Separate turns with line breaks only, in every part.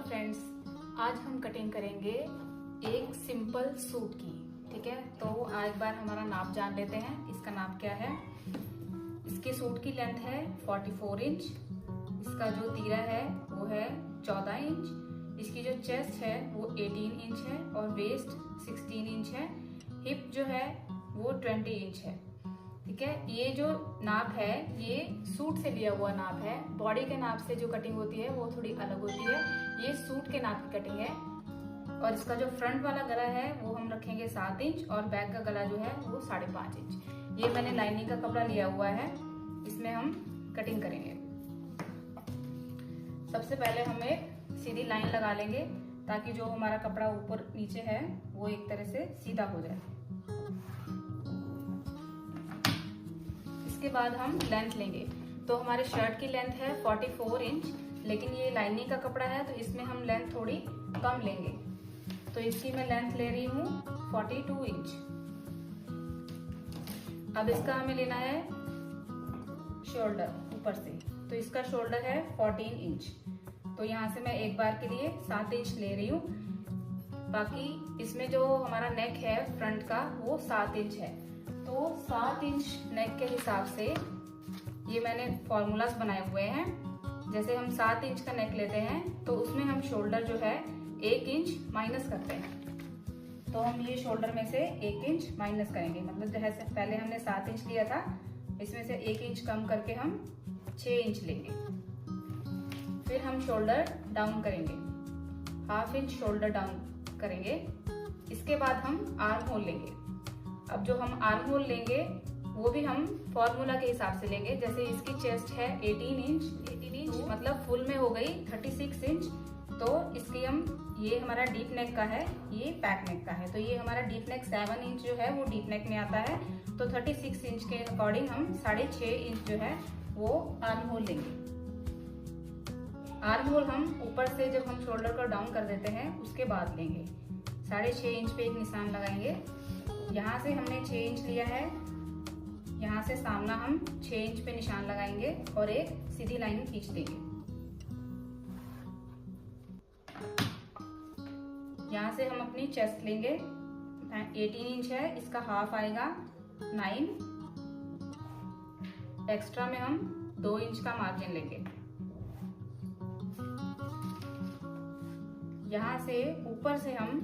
Friends, आज हम cutting करेंगे एक सिंपल सूट की। ठीक है, तो एक बार हमारा नाप जान लेते हैं। इसका नाप क्या है। इसके सूट की लेंथ है 44 इंच। इसका जो तीरा है वो है 14 इंच। इसकी जो चेस्ट है वो 18 इंच है और वेस्ट 16 इंच है। हिप जो है वो 20 इंच है। ठीक है, ये जो नाप है ये सूट से लिया हुआ नाप है। बॉडी के नाप से जो कटिंग होती है वो थोड़ी अलग होती है। ये सूट के नाप की कटिंग है। और इसका जो फ्रंट वाला गला है वो हम रखेंगे 7 इंच और बैक का गला जो है वो 5.5 इंच। ये मैंने लाइनिंग का कपड़ा लिया हुआ है, इसमें हम कटिंग करेंगे। सबसे पहले हम एक सीधी लाइन लगा लेंगे ताकि जो हमारा कपड़ा ऊपर नीचे है वो एक तरह से सीधा हो जाए। इसके बाद हम लेंथ लेंगे। तो हमारे शर्ट की लेंथ है 44 इंच, लेकिन ये लाइनिंग का कपड़ा है तो इसमें हम लेंथ थोड़ी कम लेंगे। तो इसकी मैं लेंथ ले रही हूँ 42 इंच। अब इसका हमें लेना है शोल्डर ऊपर से, तो इसका शोल्डर है 14 इंच। तो यहाँ से मैं एक बार के लिए 7 इंच ले रही हूँ। बाकी इसमें जो हमारा नेक है फ्रंट का वो 7 इंच है। तो 7 इंच नेक के हिसाब से ये मैंने फॉर्मूलाज बनाए हुए हैं। जैसे हम 7 इंच का नेक लेते हैं तो उसमें हम शोल्डर जो है 1 इंच माइनस करते हैं। तो हम ये शोल्डर में से 1 इंच माइनस करेंगे। मतलब जैसे पहले हमने 7 इंच लिया था, इसमें से 1 इंच कम करके हम 6 इंच लेंगे। फिर हम शोल्डर डाउन करेंगे, 1/2 इंच शोल्डर डाउन करेंगे। इसके बाद हम आर्म होल लेंगे। अब जो हम आर्म होल लेंगे वो भी हम फॉर्मूला के हिसाब से लेंगे। जैसे इसकी चेस्ट है 18 इंच मतलब फुल में हो गई 36 इंच। तो इसकी हम ये हमारा डीप नेक का है, ये बैक नेक का है। तो ये हमारा डीप नेक 7 इंच जो है वो डीप नेक में आता है। तो 36 इंच के अकॉर्डिंग हम 6.5 इंच जो है वो आर्म होल लेंगे। आर्म होल हम ऊपर से जब हम शोल्डर को डाउन कर देते हैं उसके बाद लेंगे। 6.5 इंच पे एक निशान लगाएंगे। यहाँ से हमने 6 इंच लिया है, यहाँ से सामना हम 6 इंच पे निशान लगाएंगे और एक सीधी लाइन खींच देंगे। यहाँ से हम अपनी चेस्ट लेंगे, 18 इंच है, इसका हाफ आएगा 9। एक्स्ट्रा में हम 2 इंच का मार्जिन लेंगे। यहाँ से ऊपर से हम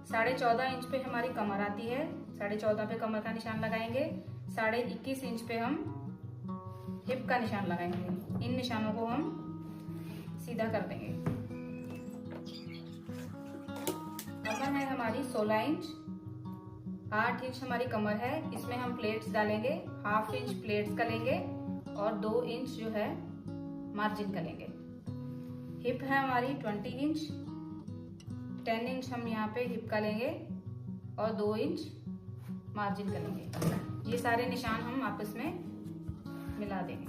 14.5 इंच पे हमारी कमर आती है। 14.5 पे कमर का निशान लगाएंगे। 21.5 इंच पे हम हिप का निशान लगाएंगे। इन निशानों को हम सीधा कर देंगे। कमर है हमारी 16 इंच, 8 इंच हमारी कमर है। इसमें हम प्लेट्स डालेंगे, 1/2 इंच प्लेट्स का लेंगे और 2 इंच जो है मार्जिन का लेंगे। हिप है हमारी 20 इंच, 10 इंच हम यहाँ पे हिप का लेंगे और 2 इंच मार्जिन का लेंगे। ये सारे निशान हम आपस में मिला देंगे।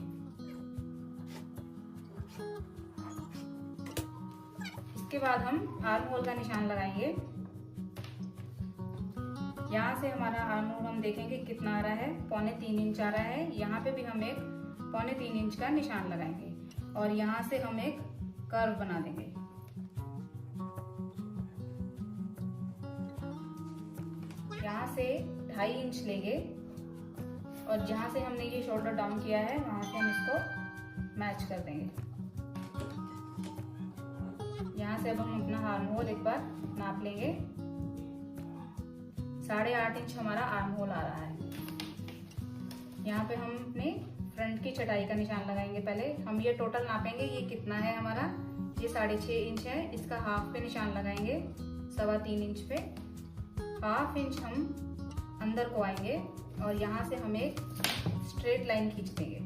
इसके बाद हम आर्म होल का निशान लगाएंगे। यहाँ से हमारा आर्म होल हम देखेंगे कितना आ रहा है, 3.25 इंच आ रहा है। यहाँ पे भी हम एक 3.25 इंच का निशान लगाएंगे और यहाँ से हम एक कर्व बना देंगे। यहाँ से 2.5 इंच लेंगे और जहां से हमने ये शोल्डर डाउन किया है वहां से हम इसको मैच कर देंगे। यहाँ से अब हम अपना आर्म होल एक बार नाप लेंगे। 8.5 इंच हमारा आर्म होल आ रहा है। यहाँ पे हम अपने फ्रंट की चटाई का निशान लगाएंगे। पहले हम ये टोटल नापेंगे, ये कितना है हमारा, ये 6.5 इंच है। इसका हाफ पे निशान लगाएंगे 3.25 इंच पे। 1/2 इंच हम अंदर को आएंगे और यहाँ से हम एक स्ट्रेट लाइन खींच देंगे।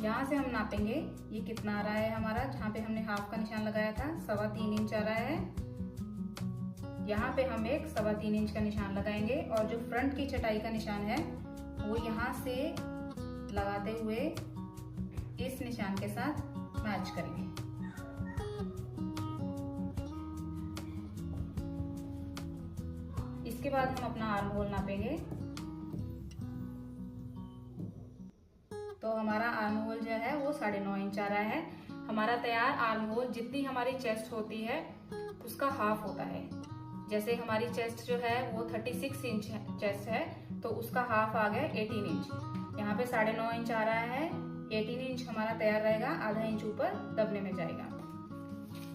यहाँ से हम नापेंगे ये कितना आ रहा है हमारा। जहाँ पे हमने हाफ का निशान लगाया था 3.25 इंच आ रहा है। यहाँ पे हम एक 3.25 इंच का निशान लगाएंगे और जो फ्रंट की चटाई का निशान है वो यहाँ से लगाते हुए इस निशान के साथ मैच करेंगे। इसके बाद हम अपना आर्म होल नापेंगे। तो हमारा आर्म होल जो है वो 9.5 इंच आ रहा है। हमारा तैयार आर्म होल जितनी हमारी चेस्ट होती है उसका हाफ होता है। जैसे हमारी चेस्ट जो है वो 36 इंच चेस्ट है, तो उसका हाफ आ गया 18 इंच। यहाँ पे 9.5 इंच आ रहा है, 18 इंच हमारा तैयार रहेगा, आधा इंच ऊपर दबने में जाएगा।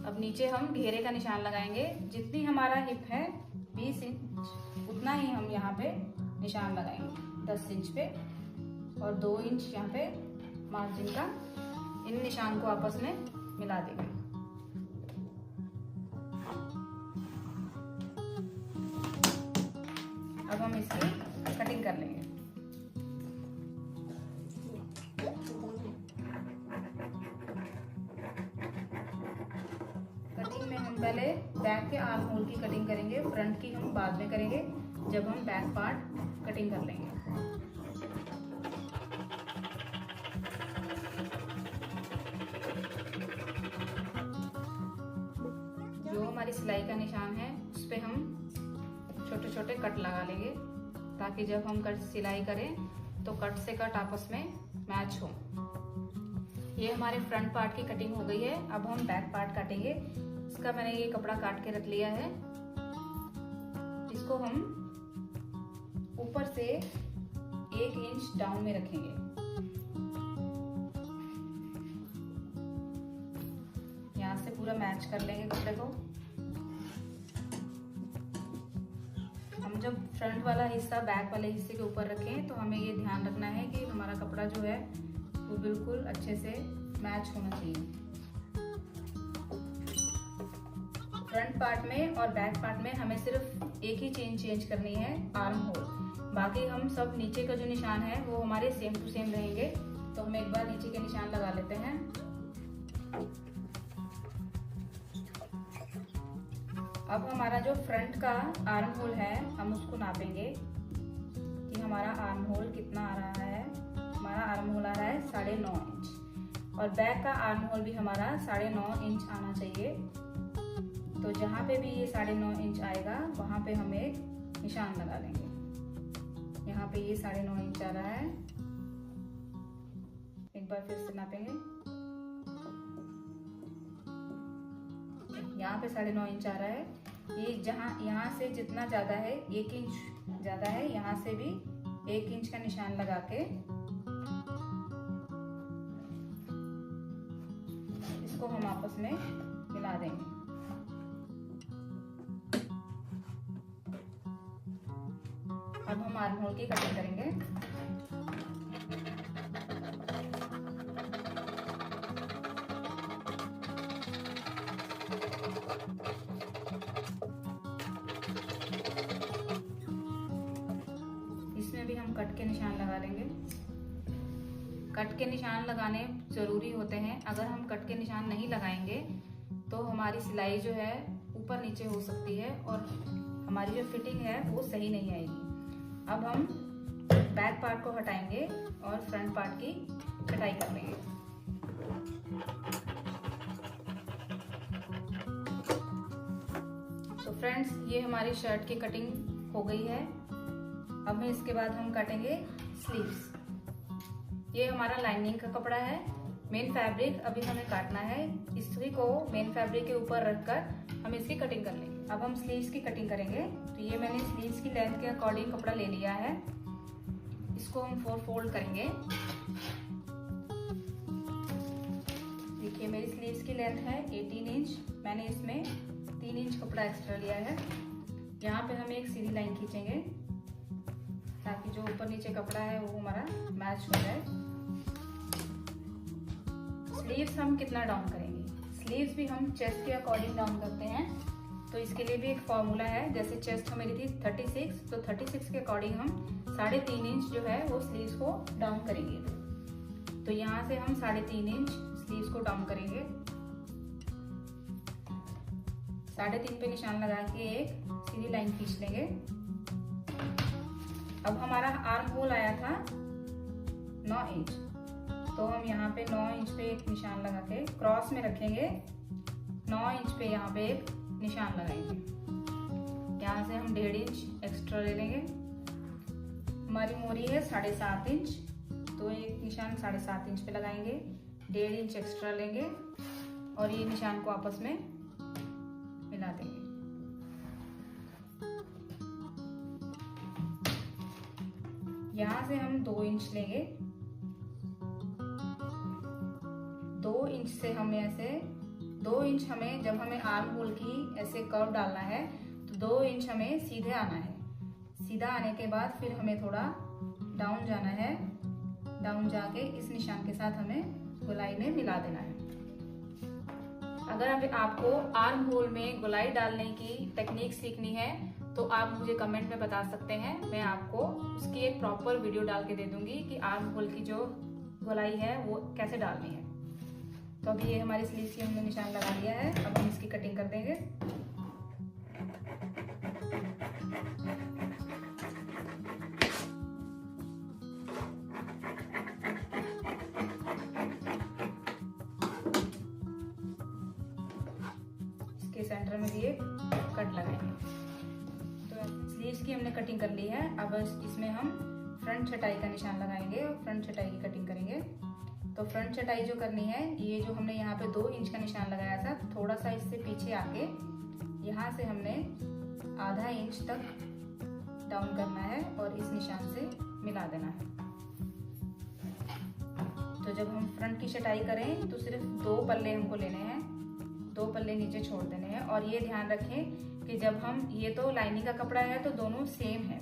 अब नीचे हम घेरे का निशान लगाएंगे। जितनी हमारा हिप है 20 इंच, उतना ही हम यहाँ पे निशान लगाएंगे 10 इंच पे, और 2 इंच यहाँ पे मार्जिन का। इन निशान को आपस में मिला देंगे। अब हम इसकी कटिंग कर लेंगे। कटिंग में हम पहले बैक के आर्म होल की कटिंग करेंगे, फ्रंट की हम बाद में करेंगे जब हम बैक पार्ट कटिंग कर लेंगे। जो हमारी सिलाई का निशान है उस पे हम छोटे छोटे कट लगा लेंगे, ताकि जब हम कट सिलाई करें तो कट से कट आपस में मैच हो। ये हमारे फ्रंट पार्ट की कटिंग हो गई है। अब हम बैक पार्ट काटेंगे। इसका मैंने ये कपड़ा काट के रख लिया है। इसको हम ऊपर से 1 इंच डाउन में रखेंगे। यहाँ से पूरा मैच कर लेंगे कपड़े को। हम जब फ्रंट वाला हिस्सा बैक वाले हिस्से के ऊपर रखें तो हमें ये ध्यान रखना है कि हमारा कपड़ा जो है वो बिल्कुल अच्छे से मैच होना चाहिए। फ्रंट पार्ट में और बैक पार्ट में हमें सिर्फ एक ही चेंज करनी है, आर्म होल। बाकी हम सब नीचे का जो निशान है वो हमारे सेम टू सेम रहेंगे। तो हम एक बार नीचे के निशान लगा लेते हैं। अब हमारा जो फ्रंट का आर्म होल है हम उसको नापेंगे कि हमारा आर्म होल कितना आ रहा है। हमारा आर्म होल आ रहा है 9.5 इंच, और बैक का आर्म होल भी हमारा 9.5 इंच आना चाहिए। तो जहाँ पे भी ये 9.5 इंच आएगा वहाँ पे हम एक निशान लगा लेंगे। यहाँ पे ये 9.5 इंच आ रहा है। एक बार फिर से नापेंगे। यहाँ पे 9.5 इंच आ रहा है। ये यहाँ से जितना ज्यादा है 1 इंच ज्यादा है, यहाँ से भी 1 इंच का निशान लगा के इसको हम आपस में मिला देंगे। अब हम आर्म होल की कटिंग करेंगे। इसमें भी हम कट के निशान लगा लेंगे। कट के निशान लगाने जरूरी होते हैं। अगर हम कट के निशान नहीं लगाएंगे तो हमारी सिलाई जो है ऊपर नीचे हो सकती है और हमारी जो फिटिंग है वो सही नहीं आएगी। अब हम बैक पार्ट को हटाएंगे और फ्रंट पार्ट की कटाई कर लेंगे। तो फ्रेंड्स, ये हमारी शर्ट की कटिंग हो गई है। अब इसके बाद हम काटेंगे स्लीव्स। ये हमारा लाइनिंग का कपड़ा है। मेन फैब्रिक अभी हमें काटना है। इसी को मेन फैब्रिक के ऊपर रखकर हम इसकी कटिंग कर लेंगे। अब हम स्लीव्स की कटिंग करेंगे। तो ये मैंने स्लीव्स की लेंथ के अकॉर्डिंग कपड़ा ले लिया है। इसको हम 4 फोल्ड करेंगे। देखिए मेरी स्लीव्स की लेंथ है 18 इंच। मैंने इसमें 3 इंच कपड़ा एक्स्ट्रा लिया है। यहाँ पे हम एक सीधी लाइन खींचेंगे ताकि जो ऊपर नीचे कपड़ा है वो हमारा मैच हो जाए। स्लीव्स हम कितना डाउन करेंगे? स्लीव्स भी हम चेस्ट के अकॉर्डिंग डाउन करते हैं। तो इसके लिए भी एक फॉर्मूला है। जैसे चेस्ट मेरी थी 36, तो 36 के अकॉर्डिंग हम 3.5 इंच जो है वो स्लीव्स को डाउन करेंगे। तो यहाँ से हम 3.5 इंच स्लीव्स को डाउन करेंगे। 3.5 पे निशान लगा के एक सीधी लाइन खींच लेंगे। अब हमारा आर्म होल आया था 9 इंच, तो हम यहाँ पे 9 इंच पे एक निशान लगा के क्रॉस में रखेंगे। 9 इंच पे यहाँ पे एक निशान लगाएंगे। यहाँ से हम 1.5 इंच एक्स्ट्रा ले लेंगे। हमारी मोरी है 7.5 इंच। तो एक निशान 7.5 इंच पे लगाएंगे, 1.5 इंच एक्स्ट्रा लेंगे और ये निशान को आपस में मिला देंगे। यहाँ से हम 2 इंच लेंगे, 2 इंच से हम ऐसे 2 इंच हमें, जब हमें आर्म होल की ऐसे कर्व डालना है तो 2 इंच हमें सीधे आना है। सीधा आने के बाद फिर हमें थोड़ा डाउन जाना है, डाउन जाके इस निशान के साथ हमें गोलाई में मिला देना है। अगर आपको आर्म होल में गोलाई डालने की टेक्निक सीखनी है तो आप मुझे कमेंट में बता सकते हैं, मैं आपको उसकी एक प्रॉपर वीडियो डाल के दे दूंगी कि आर्म होल की जो गोलाई है वो कैसे डालनी है। तो अभी ये हमारी स्लीव्स की हमने निशान लगा लिया है, अब हम इसकी कटिंग कर देंगे। इसके सेंटर में भी एक कट लगाएंगे। तो स्लीव्स की हमने कटिंग कर ली है, अब इसमें हम फ्रंट छटाई का निशान लगाएंगे और फ्रंट छटाई की कटिंग करेंगे। तो फ्रंट छटाई जो करनी है, ये जो हमने यहाँ पे 2 इंच का निशान लगाया था, थोड़ा सा इससे पीछे आके यहाँ से हमने आधा इंच तक डाउन करना है और इस निशान से मिला देना है। तो जब हम फ्रंट की छटाई करें तो सिर्फ 2 पल्ले हमको लेने हैं, 2 पल्ले नीचे छोड़ देने हैं। और ये ध्यान रखें कि जब हम, ये तो लाइनिंग का कपड़ा है तो दोनों सेम है,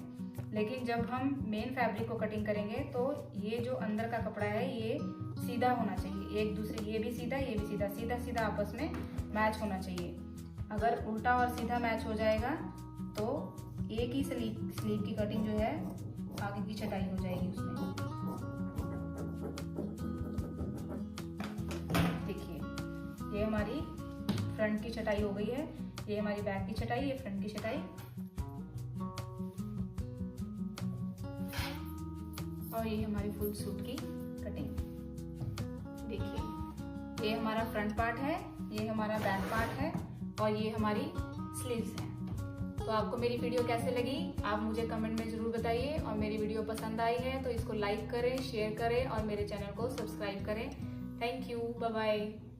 लेकिन जब हम मेन फैब्रिक को कटिंग करेंगे तो ये जो अंदर का कपड़ा है ये सीधा होना चाहिए, एक दूसरे, ये भी सीधा ये भी सीधा, सीधा सीधा आपस में मैच होना चाहिए। अगर उल्टा और सीधा मैच हो जाएगा तो एक ही स्लीव की कटिंग जो है आगे की छटाई हो जाएगी उसमें। देखिए ये हमारी फ्रंट की छटाई हो गई है, ये हमारी बैक की छटाई, ये फ्रंट की छटाई। और ये हमारी फुल सूट की कटिंग। देखिए ये हमारा फ्रंट पार्ट है, ये हमारा बैक पार्ट है और ये हमारी स्लीव्स हैं। तो आपको मेरी वीडियो कैसे लगी आप मुझे कमेंट में जरूर बताइए, और मेरी वीडियो पसंद आई है तो इसको लाइक करें, शेयर करें और मेरे चैनल को सब्सक्राइब करें। Thank you, bye bye.